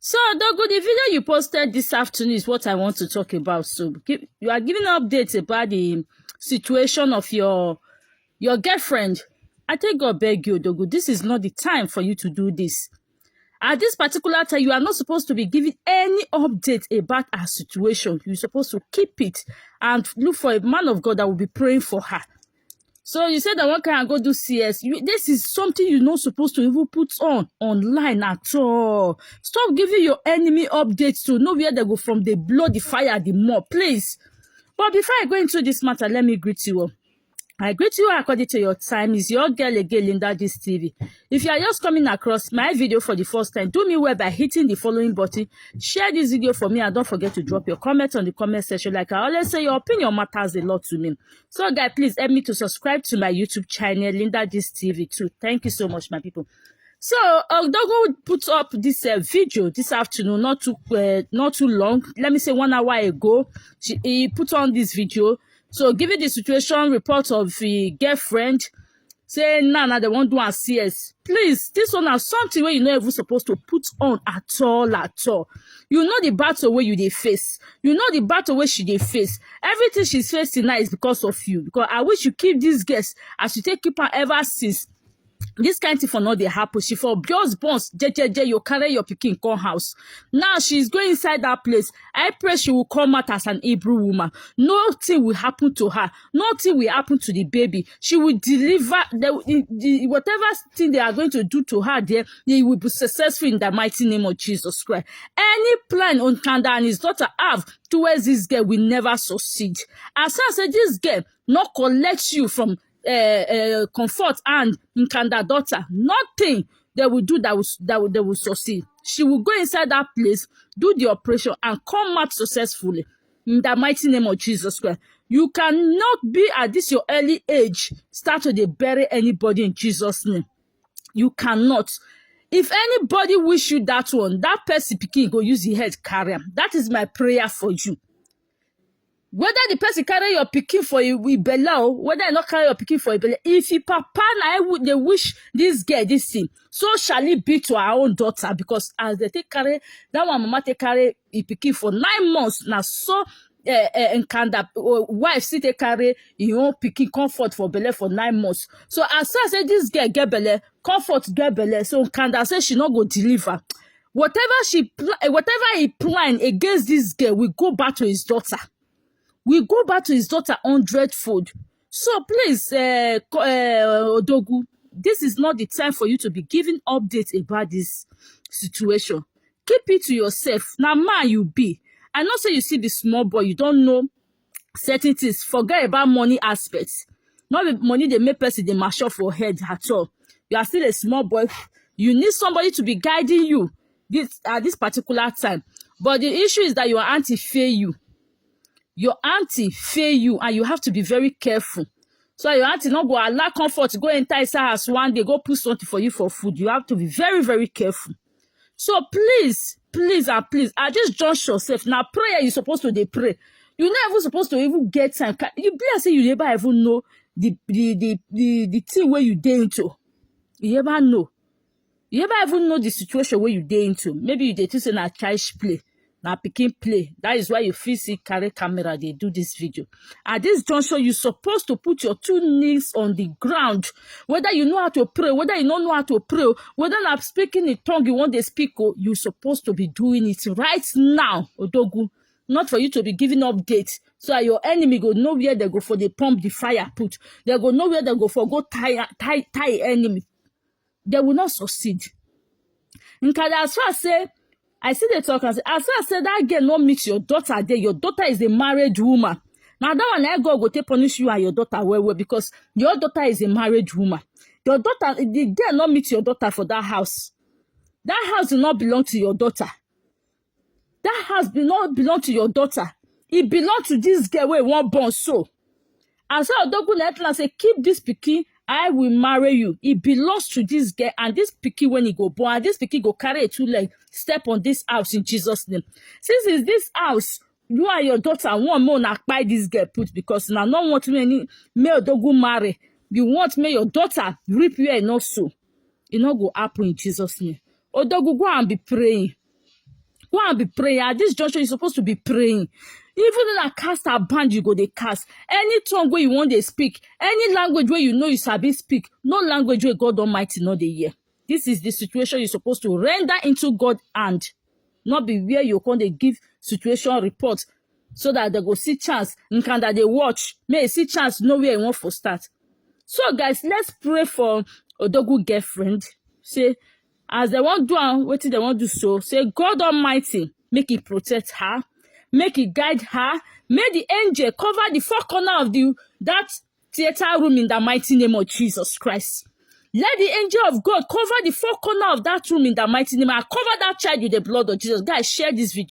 So, Odogwu, the video you posted this afternoon is what I want to talk about. So, you are giving updates about the situation of your girlfriend. I think God beg you, Odogwu, this is not the time for you to do this. At this particular time, you are not supposed to be giving any update about her situation. You're supposed to keep it and look for a man of God that will be praying for her. So you said that one can go do CS. This is something you're not supposed to even put online at all. Stop giving your enemy updates to know where they go from. They blow the fire the more, please. But before I go into this matter, let me greet you all. I greet you according to your time. Is your girl again, Linda this TV. If you are just coming across my video for the first time, do me well by hitting the following button. Share this video for me and don't forget to drop your comment on the comment section. Like I always say, your opinion matters a lot to me. So guys, please help me to subscribe to my YouTube channel, Linda this TV too. Thank you so much, my people. So Odogwu put up this video this afternoon, not too long. Let me say 1 hour ago. He put on this video. So, given the situation report of the girlfriend saying, nah, they won't do a CS. Please, this one is something where you're not even supposed to put on at all, at all. You know the battle where they face. You know the battle where they face. Everything she's facing now is because of you. Because I wish you keep this guest as you take keep her ever since. This kind of thing for not they happen. She for just bones, you carry your pikin come house. Now she's going inside that place. I pray she will come out as an Hebrew woman. Nothing will happen to her. Nothing will happen to the baby. She will deliver whatever thing they are going to do to her there, they will be successful in the mighty name of Jesus Christ. Any plan on Nkanda and his daughter have towards this girl will never succeed. As I said, this girl not collect you from Comfort and Nkandas daughter. Nothing they will do that will succeed. She will go inside that place, do the operation, and come out successfully in the mighty name of Jesus Christ. You cannot be at this your early age start to bury anybody in Jesus' name. You cannot. If anybody wish you that one, that person pikin go use the head carry am. That is my prayer for you. Whether the person carry your pikin for a belly, whether I not carry your pikin for a belly, if your papa and they wish this girl this thing, so shall it be to our own daughter. Because as they take carry, that one mama take carry a pikin for 9 months. Now so Nkanda wife still take carry your own pikin Comfort for belly for 9 months. So as I say this girl get belly, Comfort get belly. So Nkanda say she not go deliver. Whatever he plan against this girl, will go back to his daughter. We go back to his daughter 100-fold. So please, Odogwu, this is not the time for you to be giving updates about this situation. Keep it to yourself. Now, man, you be. I know say you see the small boy, you don't know certain things. Forget about money aspects. Not the money they make person they mash off your head at all. You are still a small boy. You need somebody to be guiding you at this particular time. But the issue is that your auntie fail you. Your auntie fail you and you have to be very careful. So your auntie not go allow Comfort to go enter his house one day, go put something for you for food. You have to be very, very careful. So please, please and please, I just judge yourself. Now prayer you're supposed to pray. You're not even supposed to even get time. You be say you never even know the thing where you day into. You never know. You never even know the situation where you day into. Maybe you did say na child's play. Now pikin play. That is why you feel see carry camera, they do this video. At this juncture, you're supposed to put your 2 knees on the ground. Whether you know how to pray, whether you don't know how to pray, whether not speaking in tongue you want to speak, you're supposed to be doing it right now, Odogwu. Not for you to be giving updates. So your enemy go know where they go for the pump the fire put. They go know where they go for go tie enemy. They will not succeed. Because as far as say, I see the talk and say, as I said, that girl not meet your daughter there. Your daughter is a married woman. Now that one I go take punish you and your daughter well because your daughter is a married woman. Your daughter, the girl not meet your daughter for that house. That house do not belong to your daughter. That house do not belong to your daughter. It belongs to this girl where one born so. As I Odogwu say, keep this pikin. I will marry you. It belongs to this girl and this pikin when he go born, and this pikin go carry a 2 leg, step on this house in Jesus' name. Since it's this house, you and your daughter one more not buy this girl put because now no want me Odogwu marry. You want me your daughter reap you and not so. It not go happen in Jesus' name. Odogwu go and be praying. Go and be praying. At this junction, you're supposed to be praying. Even in a cast a band, you go dey cast. Any tongue where you want to speak, any language where you know you sabi speak, no language where God Almighty not dey hear. This is the situation you're supposed to render into God's hand. Not be where you come dey give situation report so that they go see chance. Nkanda they watch. May see chance know where you want for start. So guys, let's pray for Odogwu girlfriend. Say, as they want do and what they want do so, say God Almighty, make it protect her, make it guide her, make the angel cover the four corner of that theater room in the mighty name of Jesus Christ. Let the angel of God cover the four corner of that room in the mighty name and cover that child with the blood of Jesus. Guys, share this video.